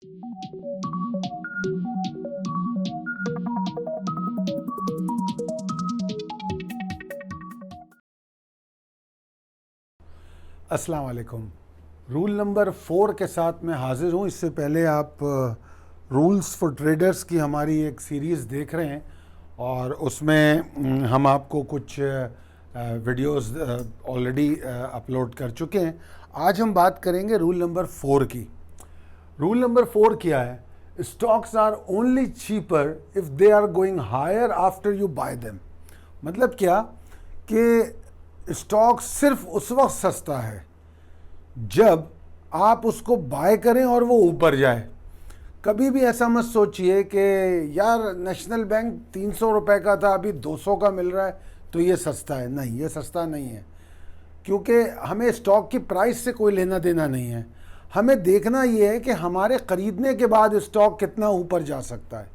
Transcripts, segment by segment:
अस्सलाम वालेकुम। Rule number 4 के साथ मैं हाजिर हूँ। इससे पहले आप रूल्स फॉर ट्रेडर्स की हमारी एक सीरीज़ देख रहे हैं और उसमें हम आपको कुछ वीडियोस ऑलरेडी अपलोड कर चुके हैं। आज हम बात करेंगे रूल नंबर 4 की। रूल नंबर 4 क्या है? Stocks are only cheaper if they are going higher after you buy them. मतलब क्या कि स्टॉक सिर्फ उस वक्त सस्ता है जब आप उसको बाय करें और वो ऊपर जाए। कभी भी ऐसा मत सोचिए कि यार नेशनल बैंक 300 रुपए का था, अभी 200 का मिल रहा है तो ये सस्ता है। नहीं, ये सस्ता नहीं है, क्योंकि हमें स्टॉक की प्राइस से कोई लेना देना नहीं है। हमें देखना ये है कि हमारे ख़रीदने के बाद स्टॉक कितना ऊपर जा सकता है।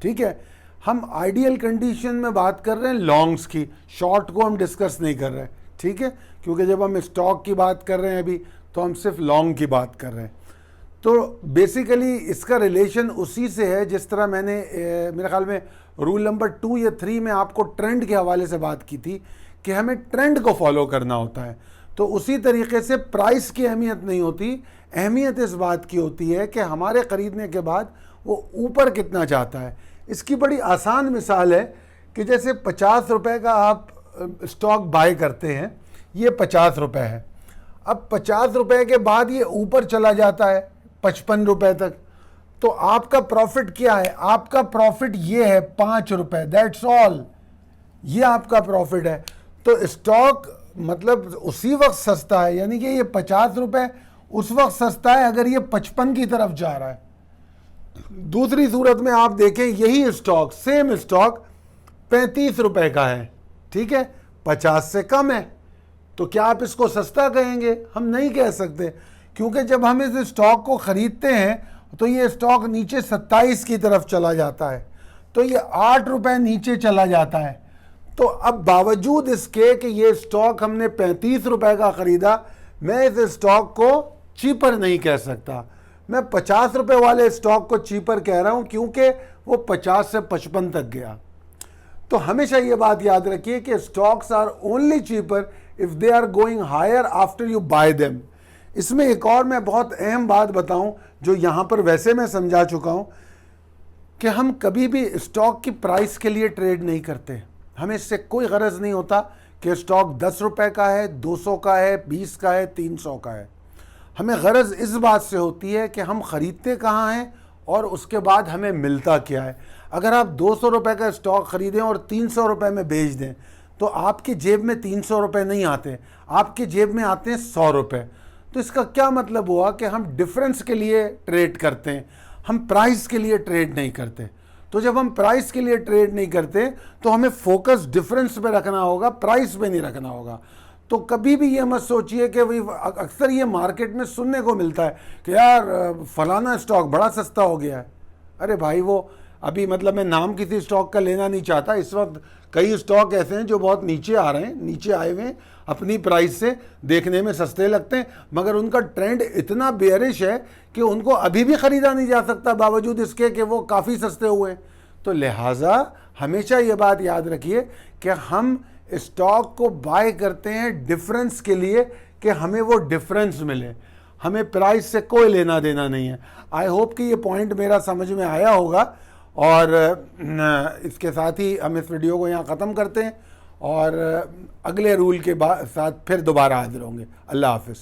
ठीक है, हम आइडियल कंडीशन में बात कर रहे हैं लॉन्ग्स की, शॉर्ट को हम डिस्कस नहीं कर रहे हैं। ठीक है, क्योंकि जब हम स्टॉक की बात कर रहे हैं अभी, तो हम सिर्फ लॉन्ग की बात कर रहे हैं। तो बेसिकली इसका रिलेशन उसी से है जिस तरह मैंने मेरे ख्याल में रूल नंबर 2 या 3 में आपको ट्रेंड के हवाले से बात की थी कि हमें ट्रेंड को फॉलो करना होता है। तो उसी तरीके से प्राइस की अहमियत नहीं होती, अहमियत इस बात की होती है कि हमारे ख़रीदने के बाद वो ऊपर कितना जाता है। इसकी बड़ी आसान मिसाल है कि जैसे 50 रुपए का आप स्टॉक बाय करते हैं, ये 50 रुपए है। अब 50 रुपए के बाद ये ऊपर चला जाता है 55 रुपए तक, तो आपका प्रॉफिट क्या है? आपका प्रॉफिट ये है 5 रुपए, दैट्स ऑल। ये आपका प्रॉफिट है। तो स्टॉक मतलब उसी वक्त सस्ता है, यानी कि ये 50 रुपए उस वक्त सस्ता है अगर ये 55 की तरफ जा रहा है। दूसरी सूरत में आप देखें, यही स्टॉक, सेम स्टॉक 35 रुपए का है, ठीक है, 50 से कम है, तो क्या आप इसको सस्ता कहेंगे? हम नहीं कह सकते, क्योंकि जब हम इस स्टॉक को ख़रीदते हैं तो ये स्टॉक नीचे 27 की तरफ चला जाता है, तो ये 8 रुपए नीचे चला जाता है। तो अब बावजूद इसके कि ये स्टॉक हमने 35 रुपए का ख़रीदा, मैं इस स्टॉक को चीपर नहीं कह सकता। मैं 50 रुपए वाले स्टॉक को चीपर कह रहा हूँ क्योंकि वो 50 से 55 तक गया। तो हमेशा ये बात याद रखिए कि stocks are only cheaper if they are going higher after you buy them. इसमें एक और मैं बहुत अहम बात बताऊं जो यहाँ पर वैसे मैं समझा चुका हूँ कि हम कभी भी स्टॉक की प्राइस के लिए ट्रेड नहीं करते। हमें इससे कोई गरज नहीं होता कि स्टॉक 10 रुपए का है, 200 का है, 20 का है, 300 का है। हमें गरज इस बात से होती है कि हम ख़रीदते कहाँ हैं और उसके बाद हमें मिलता क्या है। अगर आप 200 रुपए का स्टॉक ख़रीदें और 300 रुपए में बेच दें, तो आपकी जेब में 300 रुपए नहीं आते, आपकी जेब में आते हैं 100 रुपए। तो इसका क्या मतलब हुआ कि हम डिफरेंस के लिए ट्रेड करते हैं, हम प्राइस के लिए ट्रेड नहीं करते। तो जब हम प्राइस के लिए ट्रेड नहीं करते तो हमें फोकस डिफरेंस पे रखना होगा, प्राइस पे नहीं रखना होगा। तो कभी भी ये मत सोचिए कि भाई, अक्सर ये मार्केट में सुनने को मिलता है कि यार फलाना स्टॉक बड़ा सस्ता हो गया है। अरे भाई, वो अभी मतलब मैं नाम किसी स्टॉक का लेना नहीं चाहता, इस वक्त कई स्टॉक ऐसे हैं जो बहुत नीचे आ रहे हैं, नीचे आए हुए हैं, अपनी प्राइस से देखने में सस्ते लगते हैं, मगर उनका ट्रेंड इतना बेयरिश है कि उनको अभी भी ख़रीदा नहीं जा सकता बावजूद इसके कि वो काफ़ी सस्ते हुए। तो लिहाजा हमेशा ये बात याद रखिए कि हम स्टॉक को बाय करते हैं डिफरेंस के लिए कि हमें वो डिफरेंस मिले, हमें प्राइस से कोई लेना देना नहीं है। आई होप कि ये पॉइंट मेरा समझ में आया होगा, और इसके साथ ही हम इस वीडियो को यहाँ ख़त्म करते हैं और अगले रूल के साथ फिर दोबारा हाजिर होंगे। अल्लाह हाफ़िज़।